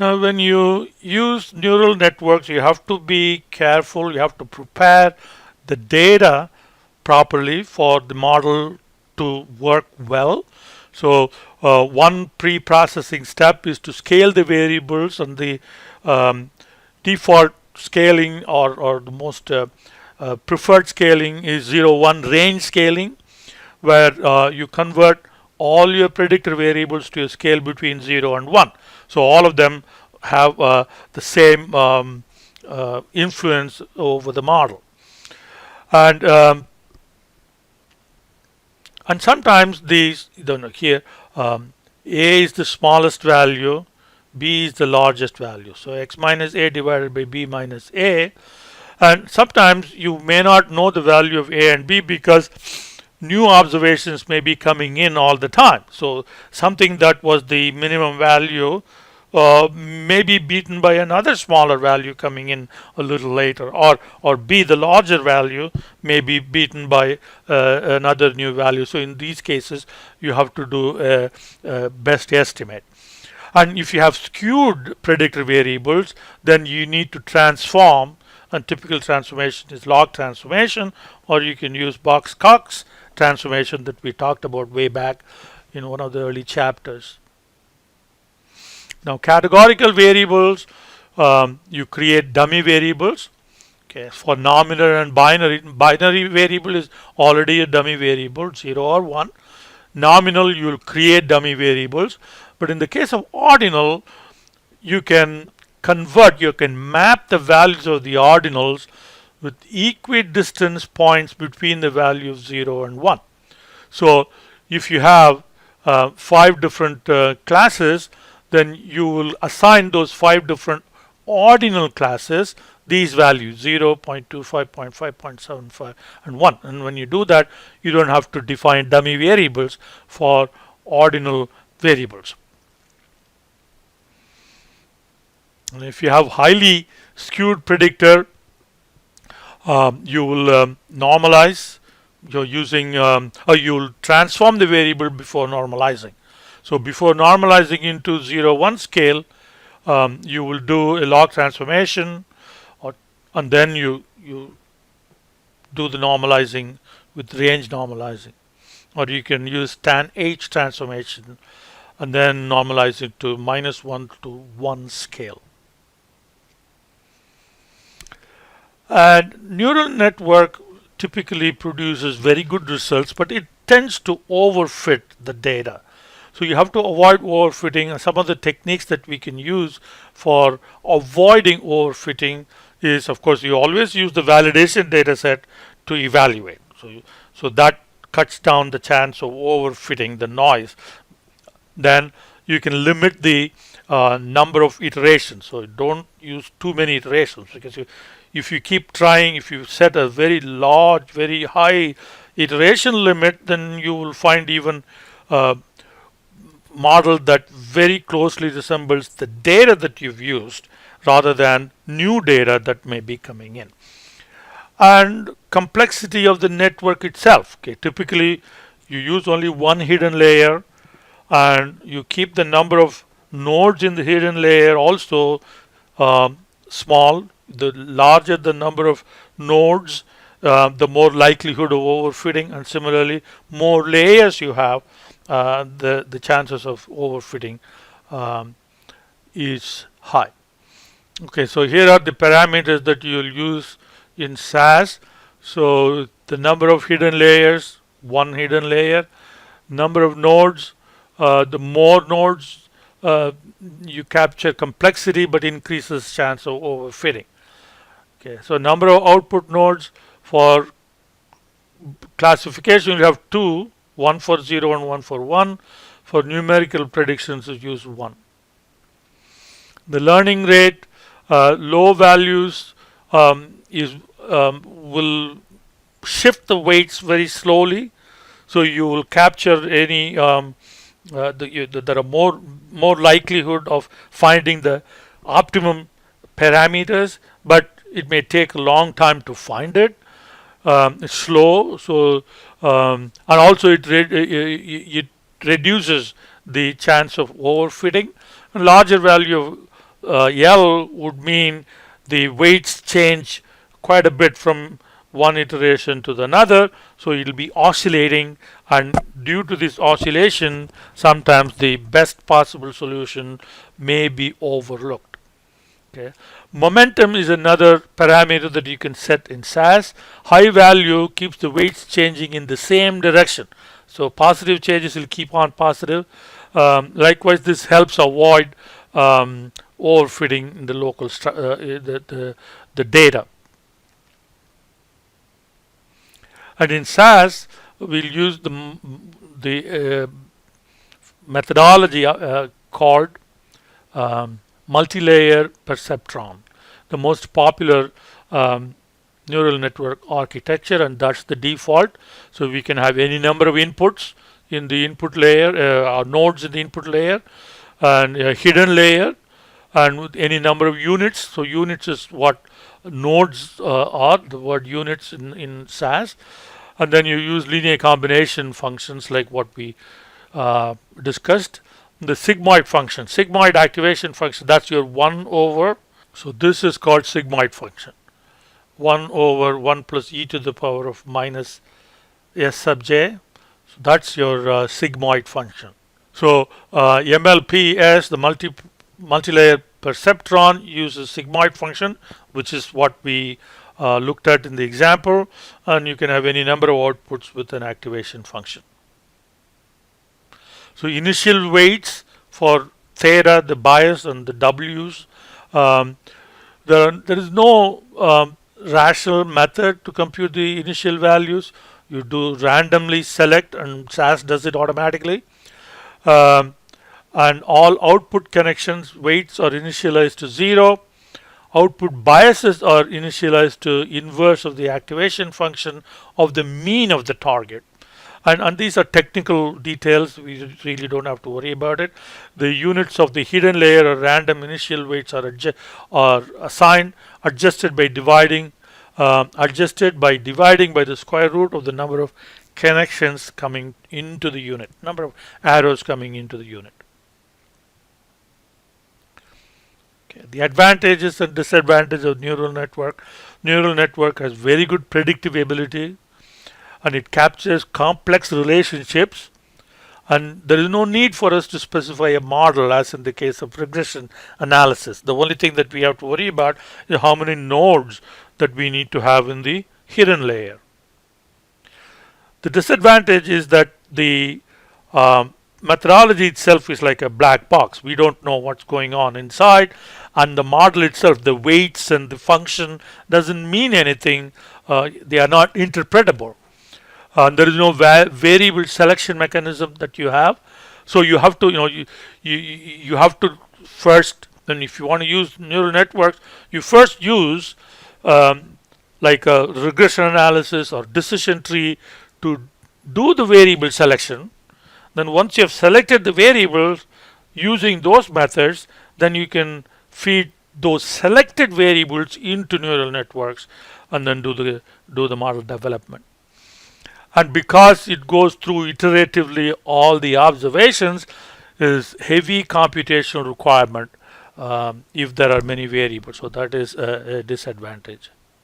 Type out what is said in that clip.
Now, when you use neural networks, you have to be careful. You have to prepare the data properly for the model to work well. So, one pre-processing step is to scale the variables, and the um, default scaling or the most preferred scaling is 0-1 range scaling, where you convert all your predictor variables to a scale between 0 and 1. So all of them have the same influence over the model. And sometimes these, here, A is the smallest value, B is the largest value. So x minus A divided by B minus A. And sometimes you may not know the value of A and B because new observations may be coming in all the time. So something that was the minimum value may be beaten by another smaller value coming in a little later, or B, the larger value, may be beaten by another new value. So in these cases, you have to do a best estimate. And if you have skewed predictor variables, then you need to transform, and typical transformation is log transformation, or you can use Box-Cox transformation that we talked about way back in one of the early chapters. Now, categorical variables, you create dummy variables. Okay, for nominal and binary variable is already a dummy variable, 0 or 1. Nominal, you will create dummy variables. But in the case of ordinal, you can convert, you can map the values of the ordinals with equidistance points between the value of 0 and 1. So if you have 5 different classes, then you will assign those 5 different ordinal classes these values 0, 0.25, 0.5, 0.75, and 1. And when you do that, you don't have to define dummy variables for ordinal variables. And if you have highly skewed predictor, you will normalize. You're using, you'll transform the variable before normalizing. So before normalizing into 0-1 scale, you will do a log transformation, and then you do the normalizing with range normalizing. Or you can use tan H transformation and then normalize it to -1 to 1 scale. And neural network typically produces very good results, but it tends to overfit the data. So you have to avoid overfitting, and some of the techniques that we can use for avoiding overfitting is, of course, you always use the validation data set to evaluate. So that cuts down the chance of overfitting, the noise. Then you can limit the number of iterations. So don't use too many iterations, because if you keep trying, if you set a very large, very high iteration limit, then you will find even a model that very closely resembles the data that you've used rather than new data that may be coming in. And complexity of the network itself. Okay, typically you use only one hidden layer, and you keep the number of nodes in the hidden layer also small. The larger the number of nodes, the more likelihood of overfitting, and similarly, more layers you have, the chances of overfitting is high. Okay, so here are the parameters that you will use in SAS. So the number of hidden layers, one hidden layer, number of nodes, the more nodes you capture complexity but increases chance of overfitting. Okay, so number of output nodes for classification you have 2, one for 0 and one for 1. For numerical predictions you use 1. The learning rate, low values will shift the weights very slowly, so you will capture any there are more likelihood of finding the optimum parameters, but it may take a long time to find it. It's slow, so and also it reduces the chance of overfitting. A larger value of L would mean the weights change quite a bit from one iteration to the another, so it will be oscillating, and due to this oscillation sometimes the best possible solution may be overlooked. Okay. Momentum is another parameter that you can set in SAS. High value keeps the weights changing in the same direction, so positive changes will keep on positive. Likewise, this helps avoid overfitting in the local the data. And in SAS, we'll use the methodology called multi-layer perceptron, the most popular neural network architecture, and that's the default. So we can have any number of inputs in the input layer, or nodes in the input layer, and a hidden layer, and with any number of units. So units is what nodes are, the word units in SAS. And then you use linear combination functions like what we discussed. The sigmoid function, sigmoid activation function, that's your 1 over. So this is called sigmoid function. 1 over 1 plus e to the power of minus s sub j. So that's your sigmoid function. So MLPS, the multi-layer perceptron, uses sigmoid function, which is what we looked at in the example, and you can have any number of outputs with an activation function. So initial weights for theta, the bias, and the W's. There is no rational method to compute the initial values. You do randomly select, and SAS does it automatically. And all output connections weights are initialized to 0. Output biases are initialized to inverse of the activation function of the mean of the target. And these are technical details, we really don't have to worry about it. The units of the hidden layer or random initial weights are assigned, adjusted by dividing by the square root of the number of connections coming into the unit, number of arrows coming into the unit. Okay. The advantages and disadvantages of neural network. Neural network has very good predictive ability, and it captures complex relationships, and there is no need for us to specify a model as in the case of regression analysis. The only thing that we have to worry about is how many nodes that we need to have in the hidden layer. The disadvantage is that the methodology itself is like a black box. We don't know what's going on inside, and the model itself, the weights and the function, doesn't mean anything. They are not interpretable. There is no variable selection mechanism that you have, so you have to you have to first, and if you want to use neural networks, you first use like a regression analysis or decision tree to do the variable selection. Then once you have selected the variables using those methods, then you can feed those selected variables into neural networks and then do the model development. And because it goes through iteratively all the observations, is heavy computational requirement if there are many variables. So that is a disadvantage.